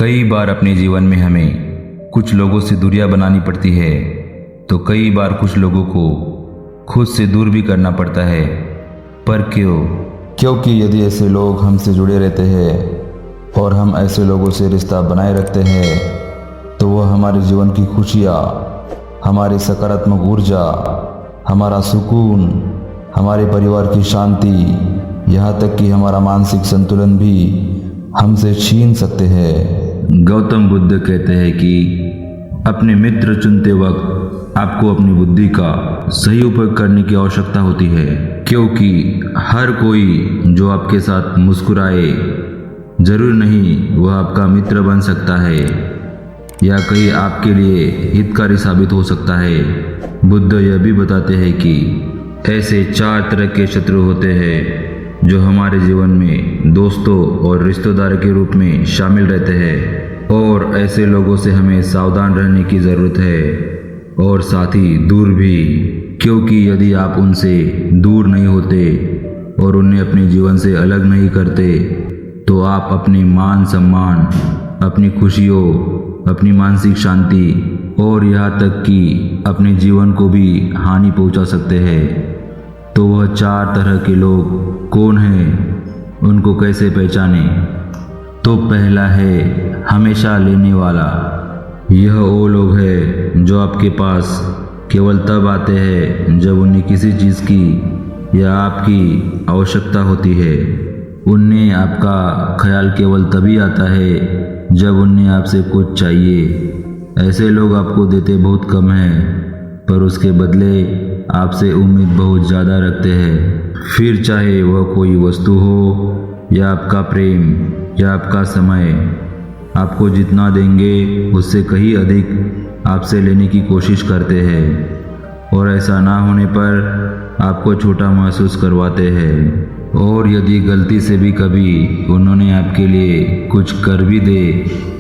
कई बार अपने जीवन में हमें कुछ लोगों से दूरियां बनानी पड़ती है, तो कई बार कुछ लोगों को खुद से दूर भी करना पड़ता है। पर क्यों? क्योंकि यदि ऐसे लोग हमसे जुड़े रहते हैं और हम ऐसे लोगों से रिश्ता बनाए रखते हैं तो वह हमारे जीवन की खुशियाँ, हमारी सकारात्मक ऊर्जा, हमारा सुकून, हमारे परिवार की शांति, यहाँ तक कि हमारा मानसिक संतुलन भी हमसे छीन सकते हैं। गौतम बुद्ध कहते हैं कि अपने मित्र चुनते वक्त आपको अपनी बुद्धि का सही उपयोग करने की आवश्यकता होती है, क्योंकि हर कोई जो आपके साथ मुस्कुराए जरूर नहीं वह आपका मित्र बन सकता है या कहीं आपके लिए हितकारी साबित हो सकता है। बुद्ध यह भी बताते हैं कि ऐसे 4 तरह के शत्रु होते हैं जो हमारे जीवन में दोस्तों और रिश्तेदार के रूप में शामिल रहते हैं, और ऐसे लोगों से हमें सावधान रहने की ज़रूरत है और साथ ही दूर भी, क्योंकि यदि आप उनसे दूर नहीं होते और उन्हें अपने जीवन से अलग नहीं करते तो आप अपने मान सम्मान, अपनी खुशियों, अपनी मानसिक शांति और यहाँ तक कि अपने जीवन को भी हानि पहुँचा सकते हैं। तो वह 4 तरह के लोग कौन हैं, उनको कैसे पहचाने? तो पहला है हमेशा लेने वाला। यह वो लोग हैं जो आपके पास केवल तब आते हैं जब उन्हें किसी चीज़ की या आपकी आवश्यकता होती है। उन्हें आपका ख्याल केवल तभी आता है जब उन्हें आपसे कुछ चाहिए। ऐसे लोग आपको देते बहुत कम हैं, पर उसके बदले आपसे उम्मीद बहुत ज़्यादा रखते हैं। फिर चाहे वह कोई वस्तु हो या आपका प्रेम या आपका समय, आपको जितना देंगे उससे कहीं अधिक आपसे लेने की कोशिश करते हैं, और ऐसा ना होने पर आपको छोटा महसूस करवाते हैं। और यदि गलती से भी कभी उन्होंने आपके लिए कुछ कर भी दे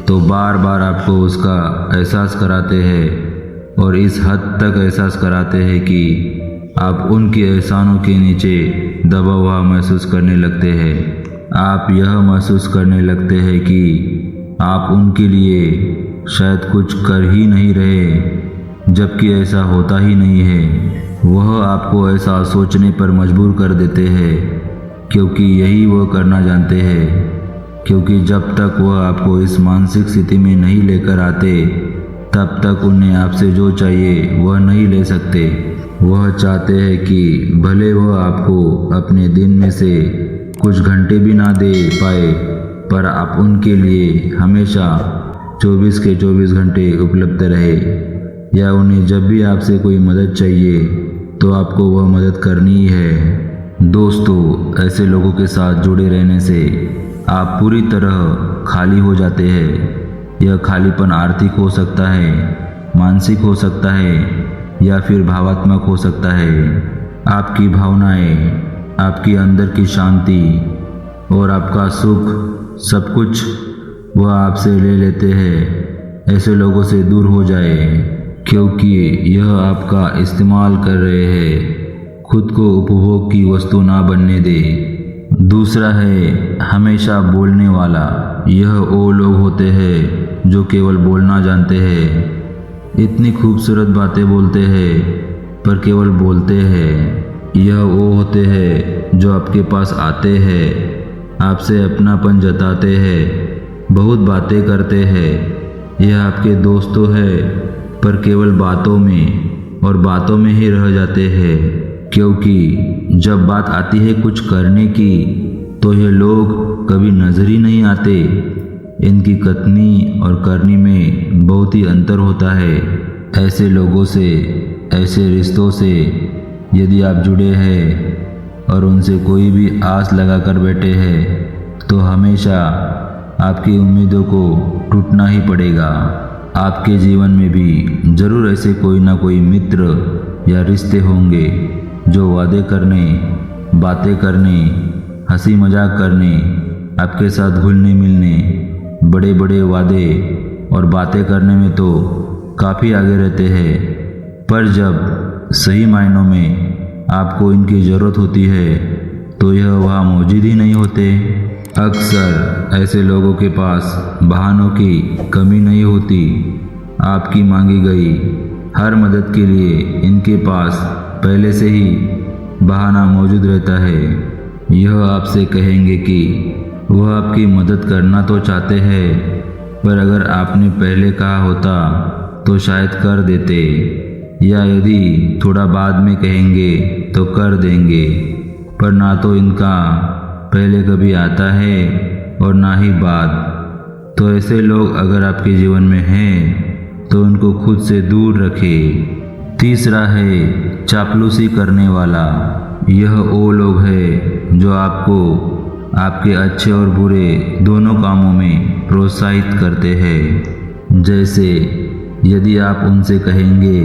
तो बार बार आपको उसका एहसास कराते हैं, और इस हद तक एहसास कराते हैं कि आप उनके एहसानों के नीचे दबा हुआ महसूस करने लगते हैं। आप यह महसूस करने लगते हैं कि आप उनके लिए शायद कुछ कर ही नहीं रहे, जबकि ऐसा होता ही नहीं है। वह आपको ऐसा सोचने पर मजबूर कर देते हैं क्योंकि यही वह करना जानते हैं, क्योंकि जब तक वह आपको इस मानसिक स्थिति में नहीं लेकर आते तब तक उन्हें आपसे जो चाहिए वह नहीं ले सकते। वह चाहते हैं कि भले वह आपको अपने दिन में से कुछ घंटे भी ना दे पाए, पर आप उनके लिए हमेशा 24 के 24 घंटे उपलब्ध रहे, या उन्हें जब भी आपसे कोई मदद चाहिए तो आपको वह मदद करनी ही है। दोस्तों, ऐसे लोगों के साथ जुड़े रहने से आप पूरी तरह खाली हो जाते हैं। यह खालीपन आर्थिक हो सकता है, मानसिक हो सकता है या फिर भावात्मक हो सकता है। आपकी भावनाएं, आपकी अंदर की शांति और आपका सुख, सब कुछ वह आपसे ले लेते हैं। ऐसे लोगों से दूर हो जाए, क्योंकि यह आपका इस्तेमाल कर रहे हैं। खुद को उपभोग की वस्तु ना बनने दे। दूसरा है हमेशा बोलने वाला। यह वो लोग होते हैं जो केवल बोलना जानते हैं, इतनी खूबसूरत बातें बोलते हैं पर केवल बोलते हैं। यह वो होते हैं जो आपके पास आते हैं, आपसे अपनापन जताते हैं, बहुत बातें करते हैं। यह आपके दोस्त तो है पर केवल बातों में और बातों में ही रह जाते हैं, क्योंकि जब बात आती है कुछ करने की तो ये लोग कभी नजर ही नहीं आते। इनकी कथनी और करनी में बहुत ही अंतर होता है। ऐसे लोगों से, ऐसे रिश्तों से यदि आप जुड़े हैं और उनसे कोई भी आस लगा कर बैठे हैं तो हमेशा आपकी उम्मीदों को टूटना ही पड़ेगा। आपके जीवन में भी जरूर ऐसे कोई ना कोई मित्र या रिश्ते होंगे जो वादे करने, बातें करने, हंसी मजाक करने, आपके साथ घुलने मिलने, बड़े बड़े वादे और बातें करने में तो काफ़ी आगे रहते हैं, पर जब सही मायनों में आपको इनकी ज़रूरत होती है तो यह वहाँ मौजूद ही नहीं होते। अक्सर ऐसे लोगों के पास बहानों की कमी नहीं होती। आपकी मांगी गई हर मदद के लिए इनके पास पहले से ही बहाना मौजूद रहता है। यह आपसे कहेंगे कि वह आपकी मदद करना तो चाहते हैं, पर अगर आपने पहले कहा होता तो शायद कर देते, या यदि थोड़ा बाद में कहेंगे तो कर देंगे, पर ना तो इनका पहले कभी आता है और ना ही बाद। तो ऐसे लोग अगर आपके जीवन में हैं तो उनको खुद से दूर रखें। तीसरा है चापलूसी करने वाला। यह वो लोग हैं जो आपको आपके अच्छे और बुरे दोनों कामों में प्रोत्साहित करते हैं। जैसे यदि आप उनसे कहेंगे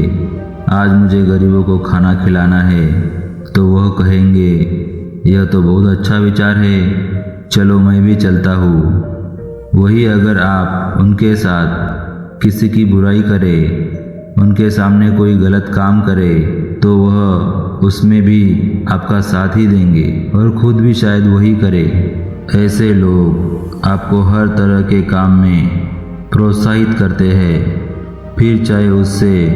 आज मुझे गरीबों को खाना खिलाना है, तो वह कहेंगे यह तो बहुत अच्छा विचार है, चलो मैं भी चलता हूँ। वही अगर आप उनके साथ किसी की बुराई करें, उनके सामने कोई गलत काम करे, तो वह उसमें भी आपका साथ ही देंगे और खुद भी शायद वही करे। ऐसे लोग आपको हर तरह के काम में प्रोत्साहित करते हैं, फिर चाहे उससे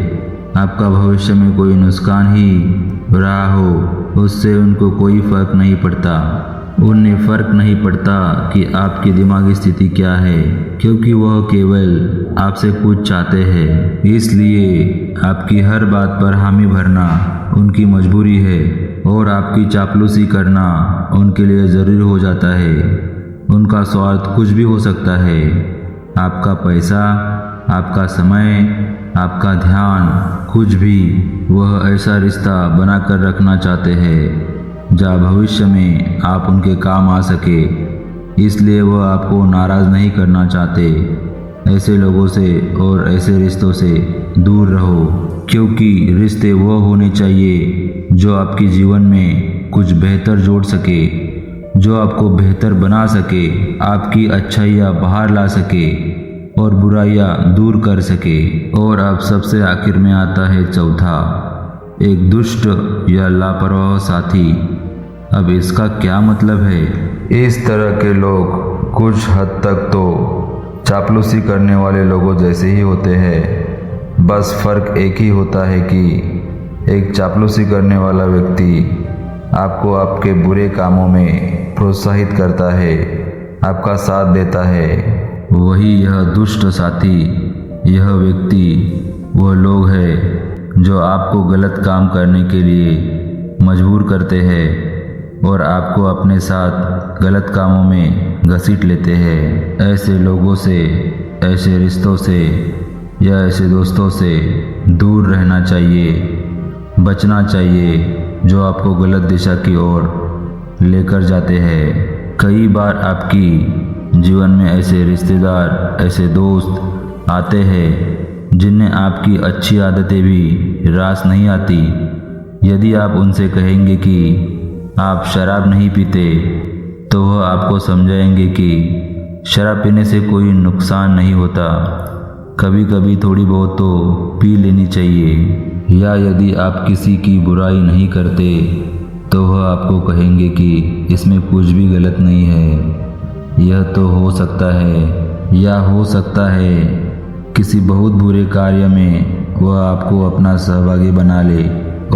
आपका भविष्य में कोई नुकसान ही रहा हो, उससे उनको कोई फर्क नहीं पड़ता। उन्हें फर्क नहीं पड़ता कि आपकी दिमागी स्थिति क्या है, क्योंकि वह केवल आपसे कुछ चाहते हैं। इसलिए आपकी हर बात पर हामी भरना उनकी मजबूरी है और आपकी चापलूसी करना उनके लिए ज़रूरी हो जाता है। उनका स्वार्थ कुछ भी हो सकता है, आपका पैसा, आपका समय, आपका ध्यान, कुछ भी। वह ऐसा रिश्ता बनाकर रखना चाहते हैं जहाँ भविष्य में आप उनके काम आ सके, इसलिए वह आपको नाराज़ नहीं करना चाहते। ऐसे लोगों से और ऐसे रिश्तों से दूर रहो, क्योंकि रिश्ते वो होने चाहिए जो आपके जीवन में कुछ बेहतर जोड़ सके, जो आपको बेहतर बना सके, आपकी अच्छाइयाँ बाहर ला सके और बुराइयाँ दूर कर सके। और अब सबसे आखिर में आता है चौथा, एक दुष्ट या लापरवाह साथी। अब इसका क्या मतलब है? इस तरह के लोग कुछ हद तक तो चापलूसी करने वाले लोगों जैसे ही होते हैं, बस फर्क एक ही होता है कि एक चापलूसी करने वाला व्यक्ति आपको आपके बुरे कामों में प्रोत्साहित करता है, आपका साथ देता है। वही यह दुष्ट साथी, यह व्यक्ति वह लोग हैं जो आपको गलत काम करने के लिए मजबूर करते हैं और आपको अपने साथ गलत कामों में घसीट लेते हैं। ऐसे लोगों से, ऐसे रिश्तों से या ऐसे दोस्तों से दूर रहना चाहिए, बचना चाहिए, जो आपको गलत दिशा की ओर लेकर जाते हैं। कई बार आपकी जीवन में ऐसे रिश्तेदार, ऐसे दोस्त आते हैं जिन्हें आपकी अच्छी आदतें भी रास नहीं आती। यदि आप उनसे कहेंगे कि आप शराब नहीं पीते, तो वह आपको समझाएंगे कि शराब पीने से कोई नुकसान नहीं होता, कभी कभी थोड़ी बहुत तो पी लेनी चाहिए। या यदि आप किसी की बुराई नहीं करते, तो वह आपको कहेंगे कि इसमें कुछ भी गलत नहीं है, यह तो हो सकता है, या हो सकता है किसी बहुत बुरे कार्य में वह आपको अपना सहभागी बना ले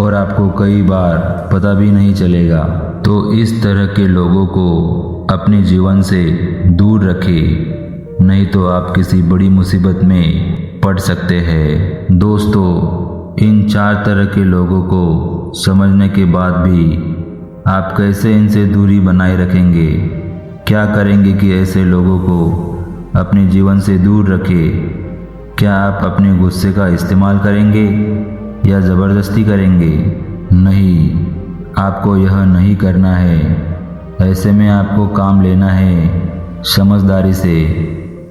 और आपको कई बार पता भी नहीं चलेगा। तो इस तरह के लोगों को अपने जीवन से दूर रखें, नहीं तो आप किसी बड़ी मुसीबत में पड़ सकते हैं। दोस्तों, इन 4 तरह के लोगों को समझने के बाद भी आप कैसे इनसे दूरी बनाए रखेंगे? क्या करेंगे कि ऐसे लोगों को अपने जीवन से दूर रखें? क्या आप अपने गुस्से का इस्तेमाल करेंगे या ज़बरदस्ती करेंगे? नहीं, आपको यह नहीं करना है। ऐसे में आपको काम लेना है समझदारी से,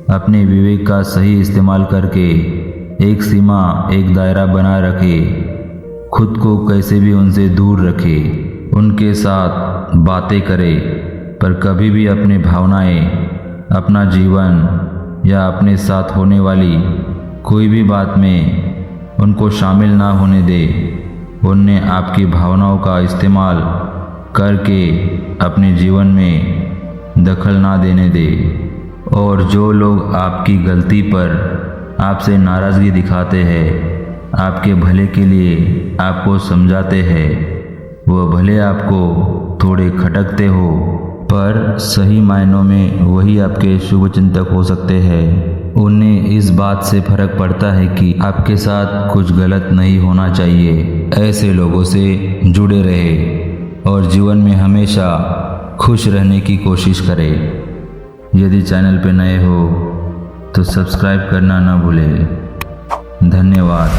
अपने विवेक का सही इस्तेमाल करके। एक सीमा, एक दायरा बना रखे, खुद को कैसे भी उनसे दूर रखे, उनके साथ बातें करे, पर कभी भी अपनी भावनाएं, अपना जीवन या अपने साथ होने वाली कोई भी बात में उनको शामिल ना होने दे। उन्हें आपकी भावनाओं का इस्तेमाल करके अपने जीवन में दखल ना देने दे, और जो लोग आपकी गलती पर आपसे नाराज़गी दिखाते हैं, आपके भले के लिए आपको समझाते हैं, वह भले आपको थोड़े खटकते हो, पर सही मायनों में वही आपके शुभचिंतक हो सकते हैं। उन्हें इस बात से फर्क पड़ता है कि आपके साथ कुछ गलत नहीं होना चाहिए। ऐसे लोगों से जुड़े रहे और जीवन में हमेशा खुश रहने की कोशिश करें। यदि चैनल पर नए हो तो सब्सक्राइब करना न भूलें। धन्यवाद।